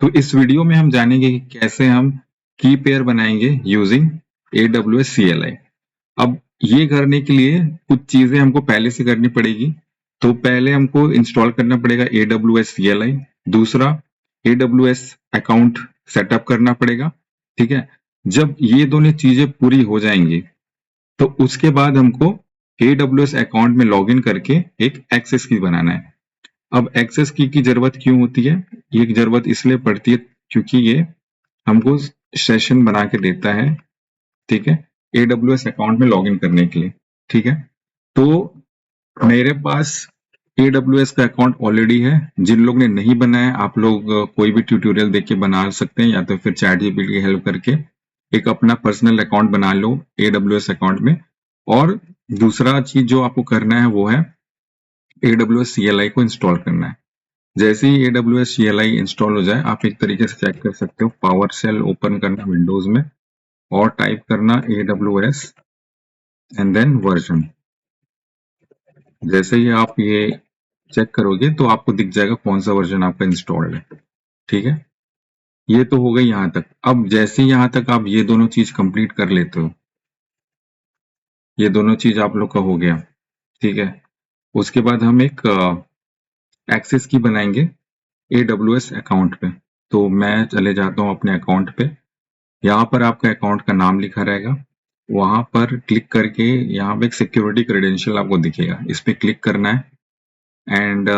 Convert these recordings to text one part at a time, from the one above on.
तो इस वीडियो में हम जानेंगे कि कैसे हम की पेयर बनाएंगे यूजिंग AWS CLI। अब ये करने के लिए कुछ चीजें हमको पहले से करनी पड़ेगी। तो पहले हमको इंस्टॉल करना पड़ेगा AWS CLI। दूसरा, AWS अकाउंट सेटअप करना पड़ेगा। ठीक है, जब ये दोनों चीजें पूरी हो जाएंगी तो उसके बाद हमको AWS अकाउंट में लॉगिन करके एक एक्सेस की बनाना है। अब एक्सेस की जरूरत क्यों होती है? ये जरूरत इसलिए पड़ती है क्योंकि ये हमको सेशन बना के देता है। ठीक है, AWS अकाउंट में लॉगिन करने के लिए। ठीक है, तो मेरे पास AWS का अकाउंट ऑलरेडी है। जिन लोग ने नहीं बनाया, आप लोग कोई भी ट्यूटोरियल देख के बना सकते हैं, या तो फिर चैट जीपीटी की हेल्प करके एक अपना पर्सनल अकाउंट बना लो AWS अकाउंट में। और दूसरा चीज जो आपको करना है वो है AWS CLI को इंस्टॉल करना है। जैसे ही AWS CLI इंस्टॉल हो जाए, आप एक तरीके से चेक कर सकते हो। पावर शेल ओपन करना विंडोज में और टाइप करना AWS एंड देन वर्जन। जैसे ही आप ये चेक करोगे तो आपको दिख जाएगा कौन सा वर्जन आपका इंस्टॉल्ड है। ठीक है, ये तो हो गई यहां तक। अब जैसे ही यहां तक आप ये दोनों चीज कंप्लीट कर लेते हो, ये दोनों चीज आप लोग का हो गया। ठीक है, उसके बाद हम एक एक्सेस की बनाएंगे AWS अकाउंट पे। तो मैं चले जाता हूं अपने अकाउंट पे। यहाँ पर आपका अकाउंट का नाम लिखा रहेगा, वहां पर क्लिक करके यहाँ पे एक सिक्योरिटी क्रेडेंशियल आपको दिखेगा, इस पे क्लिक करना है and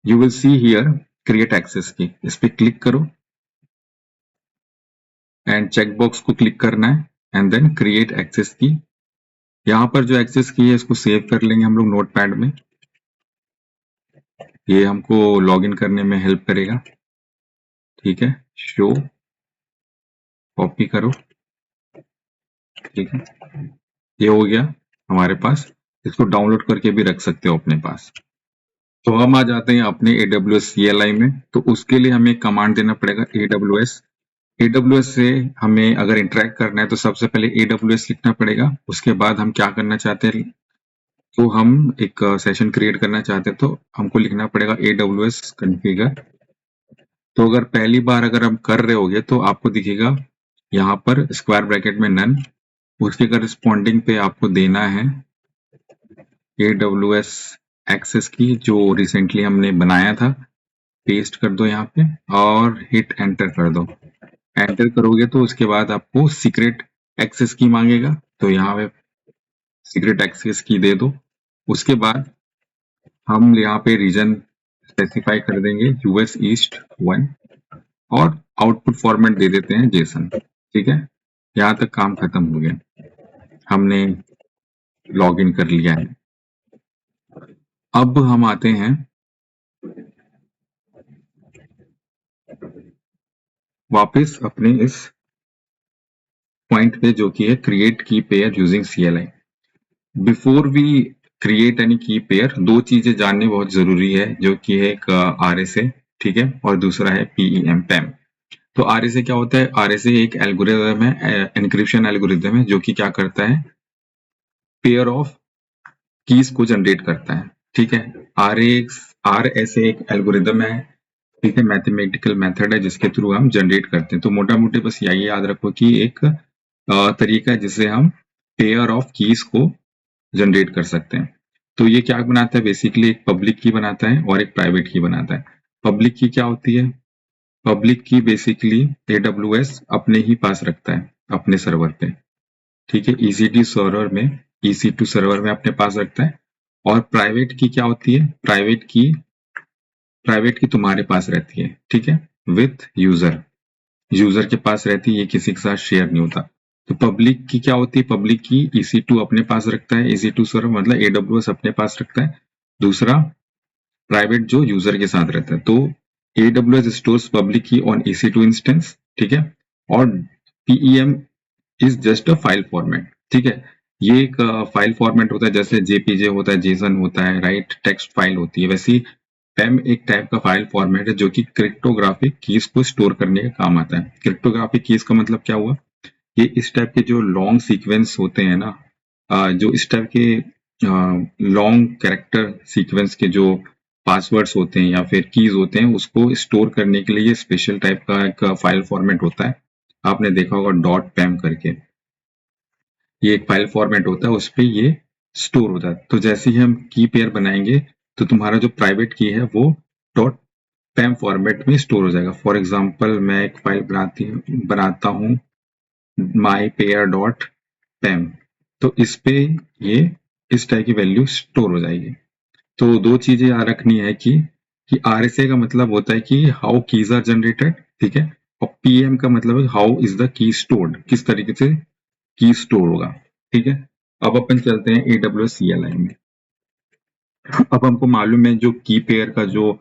you will see here create access key. इस पे क्लिक करो एंड चेक बॉक्स को क्लिक करना है एंड देन क्रिएट एक्सेस की। यहाँ पर जो एक्सेस की है इसको सेव कर लेंगे हम लोग नोटपैड में। ये हमको लॉगिन करने में हेल्प करेगा। ठीक है, शो, कॉपी करो। ठीक है, ये हो गया हमारे पास। इसको डाउनलोड करके भी रख सकते हो अपने पास। तो हम आ जाते हैं अपने AWS CLI में। तो उसके लिए हमें कमांड देना पड़ेगा AWS से हमें अगर इंटरेक्ट करना है तो सबसे पहले AWS लिखना पड़ेगा। उसके बाद हम क्या करना चाहते हैं, तो हम एक सेशन क्रिएट करना चाहते हैं तो हमको लिखना पड़ेगा AWS कॉन्फ़िगर। तो अगर पहली बार अगर हम कर रहे होगे तो आपको दिखेगा यहाँ पर स्क्वायर ब्रैकेट में नन। उसके करस्पॉन्डिंग पे आपको देना है AWS एक्सेस की जो रिसेंटली हमने बनाया था। पेस्ट कर दो यहाँ पे और हिट एंटर कर दो। एंटर करोगे तो उसके बाद आपको सीक्रेट एक्सेस की मांगेगा, तो यहाँ पे सीक्रेट एक्सेस की दे दो। उसके बाद हम यहाँ पे रीजन स्पेसिफाई कर देंगे US ईस्ट 1 और आउटपुट फॉर्मेट दे देते हैं जेसन। ठीक है, यहाँ तक काम खत्म हो गया, हमने लॉग इन कर लिया है। अब हम आते हैं वापस अपने इस पॉइंट पे जो कि है create key pair using CLI। Before we create any key pair, दो चीजें जाननी बहुत जरूरी है, जो कि है एक RSA, ठीक है, और दूसरा है PEM। तो RSA क्या होता है? RSA एक एल्गोरिदम है, एनक्रिप्शन एल्गोरिदम है, जो कि क्या करता है, पेयर ऑफ कीज को जनरेट करता है। ठीक है, RSA एक एल्गोरिदम है, ठीक है, मैथमेटिकल मेथड है जिसके थ्रू हम जनरेट करते हैं। तो मोटा मोटी बस यही याद रखो कि एक तरीका है जिससे हम पेयर ऑफ कीज को जनरेट कर सकते हैं। तो ये क्या बनाता है, बेसिकली एक पब्लिक की बनाता है और एक प्राइवेट की बनाता है। पब्लिक की क्या होती है? पब्लिक की बेसिकली AWS अपने ही पास रखता है, अपने सर्वर पे। ठीक है, EC2 सर्वर में अपने पास रखता है। और प्राइवेट की क्या होती है? प्राइवेट की तुम्हारे पास रहती है, ठीक है, विथ यूजर के पास रहती है, ये किसी के साथ शेयर नहीं होता। तो पब्लिक की क्या होती है? पब्लिक की EC2 अपने पास रखता है, EC2 सर्वर मतलब AWS अपने पास रखता है। दूसरा प्राइवेट जो यूजर के साथ रहता है। तो AWS स्टोर्स पब्लिक की ऑन EC2 इंस्टेंस, ठीक है, और PEM is just a file format. ठीक है, ये एक फाइल फॉर्मेट होता है, जैसे JPG होता है, जेसन होता है, राइट, टेक्स्ट फाइल होती है। वैसे ही PEM एक टाइप का फाइल फॉर्मेट है जो कि क्रिप्टोग्राफिक कीज को स्टोर करने का काम आता है। क्रिप्टोग्राफिक कीज का मतलब क्या हुआ? ये इस टाइप के जो लॉन्ग सीक्वेंस होते हैं ना, जो इस टाइप के लॉन्ग कैरेक्टर सीक्वेंस के जो पासवर्ड्स होते हैं या फिर कीज होते हैं, उसको स्टोर करने के लिए स्पेशल टाइप का एक फाइल फॉर्मेट होता है। आपने देखा होगा डॉट पैम करके, ये एक फाइल फॉर्मेट होता है, उस पर ये स्टोर होता है। तो जैसे ही हम की पेयर बनाएंगे तो तुम्हारा जो प्राइवेट की है वो डॉट पैम फॉर्मेट में स्टोर हो जाएगा। फॉर एग्जाम्पल मैं एक फाइल बनाता हूँ माई पेयर डॉट पैम, तो इस पे ये इस टाइप की वैल्यू स्टोर हो जाएगी। तो दो चीजें याद रखनी है कि आरएसए का मतलब होता है कि हाउ कीज आर जनरेटेड, ठीक है, और पीएम का मतलब है how is the key stored, किस तरीके से की स्टोर होगा, ठीक है। अब अपन चलते हैं AWS CLI में। अब हमको मालूम है जो की पेयर का जो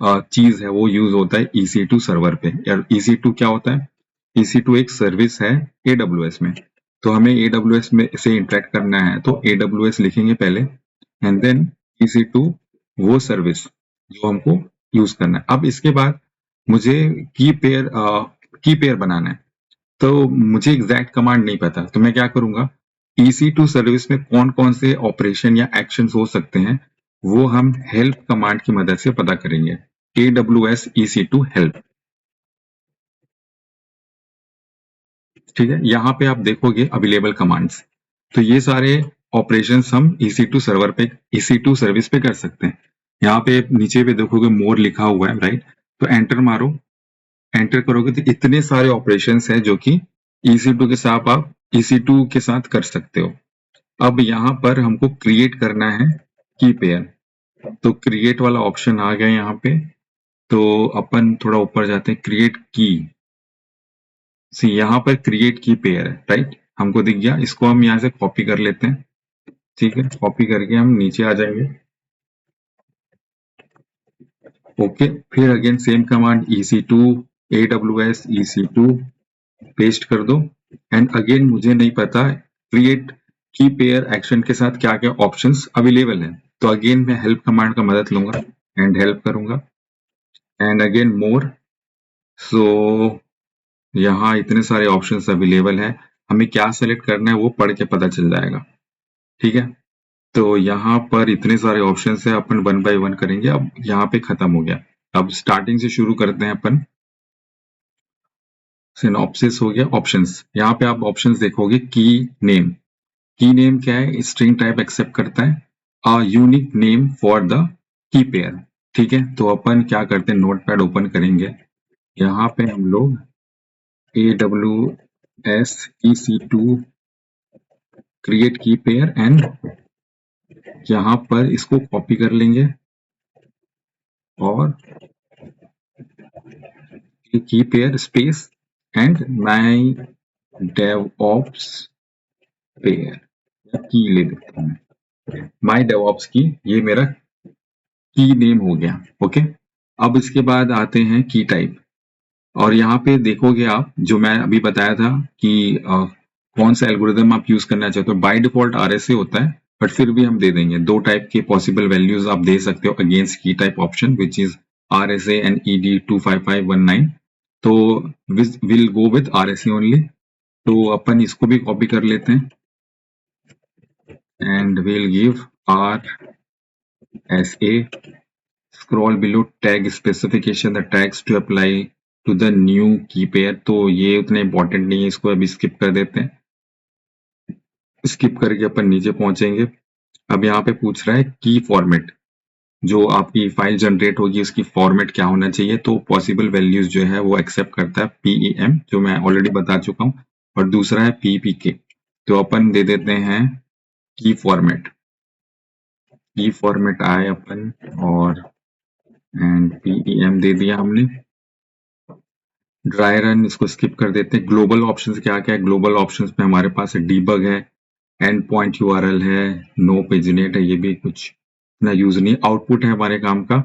चीज है वो यूज होता है EC2 सर्वर पे। यार EC2 क्या होता है? EC2 एक सर्विस है AWS में। तो हमें AWS में से इंटरेक्ट करना है तो AWS लिखेंगे पहले, एंड देन EC2 वो सर्विस जो हमको यूज करना है। अब इसके बाद मुझे की पेयर बनाना है, तो मुझे एग्जैक्ट कमांड नहीं पता, तो मैं क्या करूंगा, EC2 सर्विस में कौन कौन से ऑपरेशन या एक्शन हो सकते हैं वो हम हेल्प कमांड की मदद से पता करेंगे। AWS EC2 हेल्प, ठीक है। यहाँ पे आप देखोगे अवेलेबल कमांड्स, तो ये सारे ऑपरेशंस हम EC2 सर्वर पे, EC2 सर्विस पे कर सकते हैं। यहाँ पे नीचे पे देखोगे मोर लिखा हुआ है, राइट, तो एंटर मारो। एंटर करोगे तो इतने सारे ऑपरेशंस हैं जो कि EC2 के साथ आप EC2 के साथ कर सकते हो। अब यहाँ पर हमको क्रिएट करना है की पेयर, तो क्रिएट वाला ऑप्शन आ गया यहाँ पे। तो अपन थोड़ा ऊपर जाते हैं, क्रिएट की, सी यहाँ पर क्रिएट की पेयर है, राइट, हमको दिख गया। इसको हम यहाँ से कॉपी कर लेते हैं, ठीक है, कॉपी करके हम नीचे आ जाएंगे। ओके, फिर again same command EC2 AWS EC2 paste कर दो, एंड अगेन मुझे नहीं पता क्रिएट की पेयर एक्शन के साथ क्या क्या ऑप्शंस अवेलेबल है, तो अगेन मैं हेल्प कमांड का मदद लूंगा एंड हेल्प करूंगा, एंड अगेन मोर। सो यहाँ इतने सारे ऑप्शंस अवेलेबल है, हमें क्या सेलेक्ट करना है वो पढ़ के पता चल जाएगा, ठीक है। तो यहाँ पर इतने सारे ऑप्शंस है, अपन वन बाय वन करेंगे। अब यहाँ पे खत्म हो गया, अब स्टार्टिंग से शुरू करते हैं अपन। सिनॉप्सिस हो गया, ऑप्शंस, यहाँ पे आप ऑप्शंस देखोगे की नेम। की नेम क्या है? स्ट्रिंग टाइप एक्सेप्ट करता है, a unique name for the key pair, ठीक है। तो अपन क्या करते हैं, नोटपैड ओपन करेंगे, यहाँ पे हम लोग AWS EC2 create key pair, and यहाँ पर इसको कॉपी कर लेंगे और की pair space and my DevOps pair, या की ले लेते हैं, माई डेवऑप्स की, ये मेरा की नेम हो गया। ओके, अब इसके बाद आते हैं की टाइप, और यहाँ पे देखोगे आप जो मैं अभी बताया था कि कौन सा एल्गोरिदम आप यूज करना चाहते हो। बाय डिफॉल्ट RSA होता है, बट फिर भी हम दे देंगे दो टाइप के पॉसिबल वैल्यूज आप दे सकते हो अगेंस्ट की type option, which is RSA and ED25519। तो will go with RSA only, तो अपन इसको भी कॉपी कर लेते हैं, and will give RSA, scroll below tag specification the tags to apply to the new key pair। तो ये उतने इंपॉर्टेंट नहीं है, इसको अभी स्किप कर देते हैं। स्किप करके अपन नीचे पहुंचेंगे। अब यहाँ पे पूछ रहा है की फॉर्मेट, जो आपकी फाइल जनरेट होगी उसकी फॉर्मेट क्या होना चाहिए, तो पॉसिबल वैल्यूज जो है वो एक्सेप्ट करता है PEM, जो मैं ऑलरेडी बता चुका हूँ, और दूसरा है PPK। तो अपन दे देते हैं की फॉर्मेट, की फॉर्मेट आए अपन, और एंड PEM दे दिया हमने। ड्राई रन इसको स्किप कर देते हैं। ग्लोबल ऑप्शंस क्या क्या है, ग्लोबल ऑप्शंस में हमारे पास डीबग है, एंड पॉइंट URL है, नो पेजनेट है, ये भी कुछ ना यूज नहीं। आउटपुट है हमारे काम का,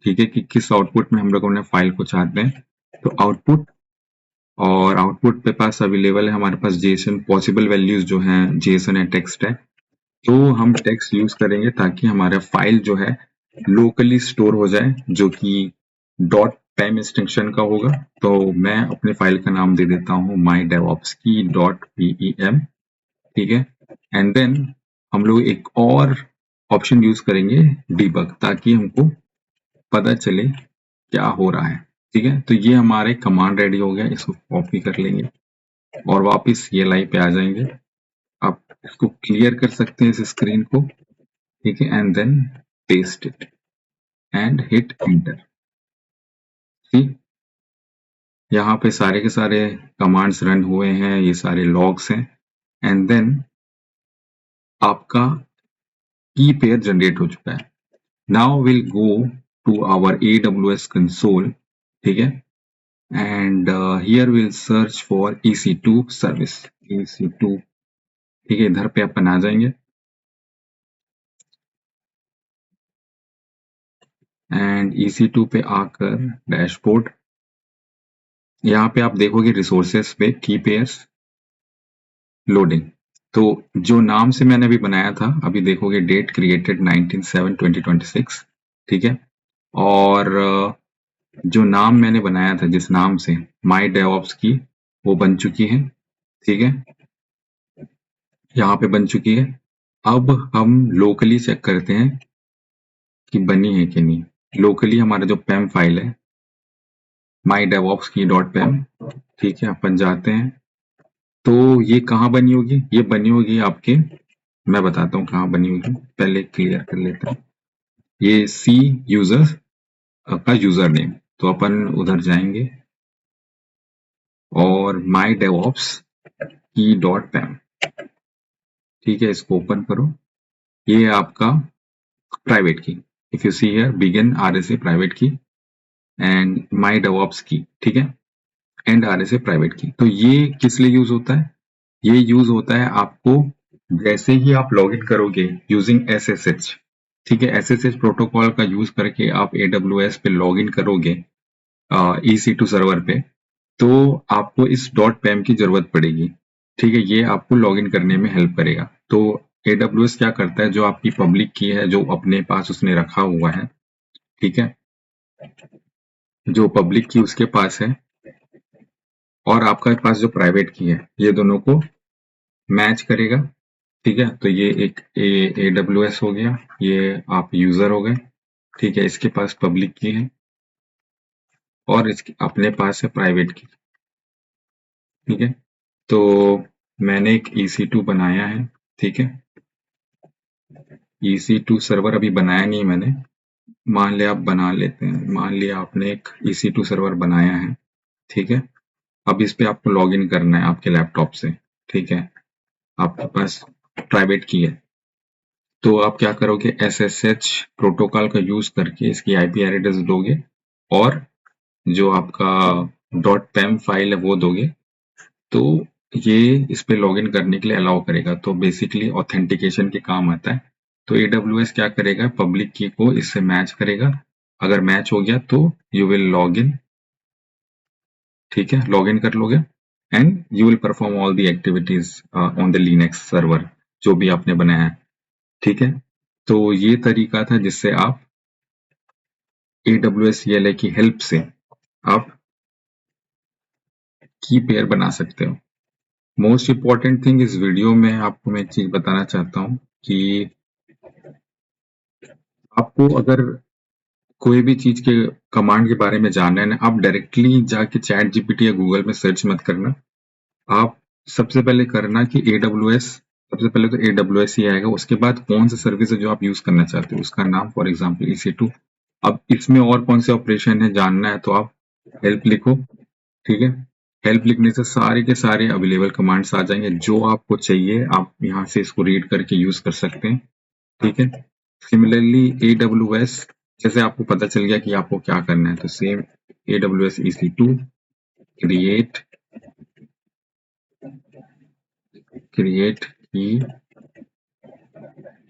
ठीक है, कि किस आउटपुट में हम लोग अपने फाइल को चाहते हैं, तो आउटपुट, और आउटपुट पे पास अवेलेबल है हमारे पास जेसन, पॉसिबल वैल्यूज जो हैं जेसन है, टेक्स्ट है, तो हम टेक्स्ट यूज करेंगे ताकि हमारा फाइल जो है लोकली स्टोर हो जाए, जो कि डॉट पैम एक्सटेंशन का होगा। तो मैं अपने फाइल का नाम दे देता हूँ माई डेवऑप्स की डॉट PEM, ठीक है। एंड देन हम लोग एक और ऑप्शन यूज करेंगे डीबग, ताकि हमको पता चले क्या हो रहा है। ठीक है, तो ये हमारे कमांड रेडी हो गया, इसको कॉपी कर लेंगे और वापस CLI पे आ जाएंगे। आप इसको क्लियर कर सकते हैं इस स्क्रीन को, ठीक है, and then paste it and hit enter. ठीक, यहाँ पे सारे के सारे कमांड्स रन हुए हैं, ये सारे लॉग्स हैं, एंड देन आपका की पेयर जनरेट हो चुका है। Now will go to our AWS console, ठीक है, and here will search for EC2 service, EC2, ठीक है, इधर पे अपन आ जाएंगे एंड EC2 पे आकर डैशबोर्ड, यहाँ पे आप देखोगे रिसोर्सेस पे की पेयर्स लोडिंग। तो जो नाम से मैंने अभी बनाया था, अभी देखोगे डेट क्रिएटेड 19/7/2026, ठीक है, और जो नाम मैंने बनाया था जिस नाम से माई डेवऑप्स की, वो बन चुकी है, ठीक है, यहाँ पे बन चुकी है। अब हम लोकली चेक करते हैं कि बनी है कि नहीं। लोकली हमारा जो पैम फाइल है माई डेवऑप्स की .pem, ठीक है, अपन जाते हैं तो ये कहाँ बनी होगी, ये बनी होगी आपके, मैं बताता हूँ कहाँ बनी होगी, पहले क्लियर कर लेते हैं। ये सी यूजर का यूजर नेम, तो अपन उधर जाएंगे और माई डेवऑप्स की .pem, ठीक है, इसको ओपन करो। ये है आपका प्राइवेट की, if you see here begin RSA private की एंड माई डेवऑप्स की, ठीक है, एंड RSA प्राइवेट की। तो ये किस लिए यूज होता है, ये यूज होता है आपको जैसे ही आप लॉगिन करोगे यूजिंग SSH, ठीक है, SSH प्रोटोकॉल का यूज करके आप AWS पे लॉगिन करोगे EC2 सर्वर पे, तो आपको इस .pem की जरूरत पड़ेगी, ठीक है, ये आपको लॉगिन करने में हेल्प करेगा। तो AWS क्या करता है, जो आपकी पब्लिक की है, जो अपने पास उसने रखा हुआ है, ठीक है, जो पब्लिक की उसके पास है और आपके पास जो प्राइवेट की है, ये दोनों को मैच करेगा, ठीक है। तो ये एक AWS हो गया, ये आप यूजर हो गए, ठीक है, इसके पास पब्लिक की है और इसके अपने पास है प्राइवेट की, ठीक है। तो मैंने एक EC2 बनाया है, ठीक है, EC2 सर्वर अभी बनाया नहीं मैंने, मान लिया आप बना लेते हैं, मान लिया आपने एक EC2 सर्वर बनाया है, ठीक है। अब इस पे आपको लॉगिन करना है आपके लैपटॉप से, ठीक है, आपके पास प्राइवेट की है, तो आप क्या करोगे, SSH प्रोटोकॉल का यूज करके इसकी IP एड्रेस दोगे और जो आपका .pem फाइल है वो दोगे, तो ये इस पे लॉगिन करने के लिए अलाउ करेगा। तो बेसिकली ऑथेंटिकेशन के काम आता है। तो AWS क्या करेगा, पब्लिक की को इससे मैच करेगा, अगर मैच हो गया तो यू विल लॉग इन, ठीक है, लॉग इन कर लोगे and you will perform all the activities on the Linux server जो भी आपने बनाया है, ठीक है। तो ये तरीका था जिससे आप AWS CLI की हेल्प से आप की पेयर बना सकते हो। मोस्ट इंपॉर्टेंट थिंग इस वीडियो में आपको मैं एक चीज बताना चाहता हूँ कि आपको अगर कोई भी चीज के कमांड के बारे में जानना है ना, आप डायरेक्टली जाके चैट GPT या गूगल में सर्च मत करना। आप सबसे पहले करना कि AWS, सबसे पहले तो AWS ही आएगा, उसके बाद कौन सा सर्विस है जो आप यूज करना चाहते हो, उसका नाम, फॉर एग्जाम्पल EC2। अब इसमें और कौन से ऑपरेशन है जानना है तो आप हेल्प लिखो, ठीक है, हेल्प लिखने से सारे के सारे अवेलेबल कमांड्स आ जाएंगे, जो आपको चाहिए आप यहाँ से इसको रीड करके यूज कर सकते हैं, ठीक है। सिमिलरली AWS, जैसे आपको पता चल गया कि आपको क्या करना है, तो same AWS EC2 create key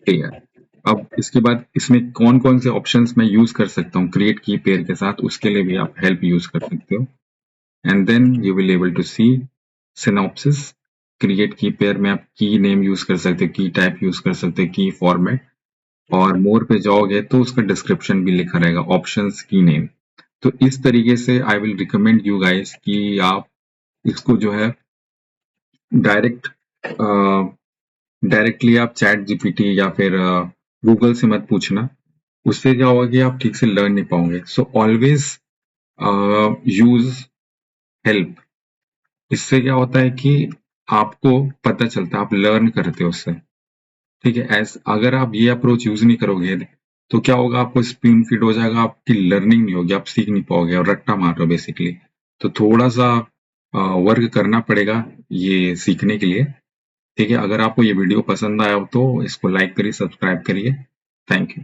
pair. अब इसके बाद इसमें कौन कौन से ऑप्शंस मैं यूज कर सकता हूँ क्रिएट की पेयर के साथ, उसके लिए भी आप हेल्प यूज कर सकते हो, and then you will able to see synopsis. Create key pair में आप की नेम यूज कर सकते हो, की टाइप यूज कर सकते हो, की फॉर्मेट, और मोर पे जाओगे तो उसका डिस्क्रिप्शन भी लिखा रहेगा, ऑप्शंस की नेम। तो इस तरीके से I will recommend you guys कि आप इसको जो है डायरेक्ट डायरेक्टली आप चैट GPT या फिर गूगल से मत पूछना, उससे क्या होगा कि आप ठीक से लर्न नहीं पाओगे। So always use help. इससे क्या होता है कि आपको पता चलता है, आप लर्न करते हो उससे। ठीक है, अगर आप ये अप्रोच यूज नहीं करोगे तो क्या होगा, आपको स्पून फीड हो जाएगा, आपकी लर्निंग नहीं होगी, आप सीख नहीं पाओगे और रट्टा मार रहे हो बेसिकली। तो थोड़ा सा वर्क करना पड़ेगा ये सीखने के लिए। ठीक है, अगर आपको ये वीडियो पसंद आया हो तो इसको लाइक करिए, सब्सक्राइब करिए। Thank you.